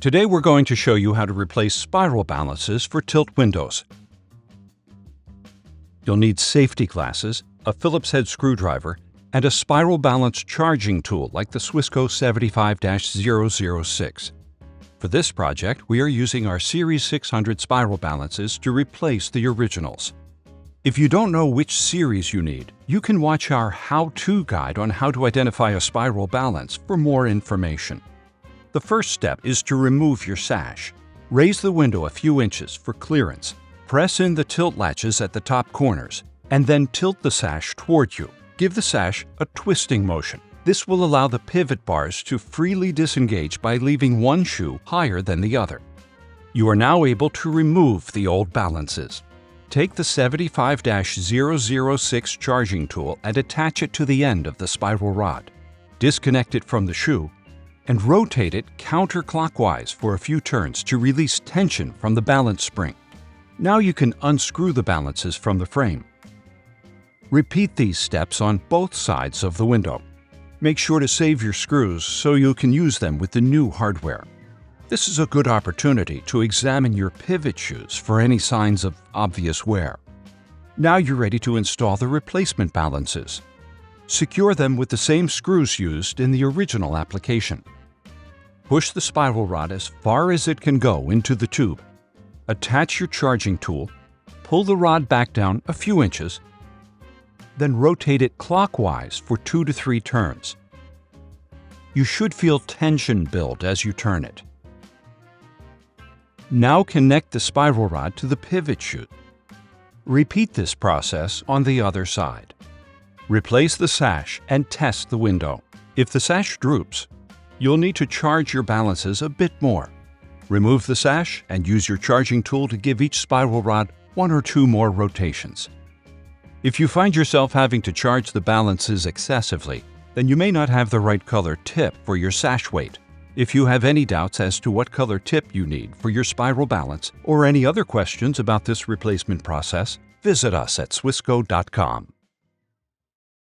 Today we're going to show you how to replace spiral balances for tilt windows. You'll need safety glasses, a Phillips head screwdriver, and a spiral balance charging tool like the Swissco 75-006. For this project, we are using our Series 600 spiral balances to replace the originals. If you don't know which series you need, you can watch our how-to guide on how to identify a spiral balance for more information. The first step is to remove your sash. Raise the window a few inches for clearance. Press in the tilt latches at the top corners, and then tilt the sash toward you. Give the sash a twisting motion. This will allow the pivot bars to freely disengage by leaving one shoe higher than the other. You are now able to remove the old balances. Take the 75-006 charging tool and attach it to the end of the spiral rod. Disconnect it from the shoe and rotate it counterclockwise for a few turns to release tension from the balance spring. Now you can unscrew the balances from the frame. Repeat these steps on both sides of the window. Make sure to save your screws so you can use them with the new hardware. This is a good opportunity to examine your pivot shoes for any signs of obvious wear. Now you're ready to install the replacement balances. Secure them with the same screws used in the original application. Push the spiral rod as far as it can go into the tube. Attach your charging tool, pull the rod back down a few inches, then rotate it clockwise for 2 to 3 turns. You should feel tension build as you turn it. Now connect the spiral rod to the pivot chute. Repeat this process on the other side. Replace the sash and test the window. If the sash droops, you'll need to charge your balances a bit more. Remove the sash and use your charging tool to give each spiral rod 1 or 2 more rotations. If you find yourself having to charge the balances excessively, then you may not have the right color tip for your sash weight. If you have any doubts as to what color tip you need for your spiral balance or any other questions about this replacement process, visit us at swissco.com.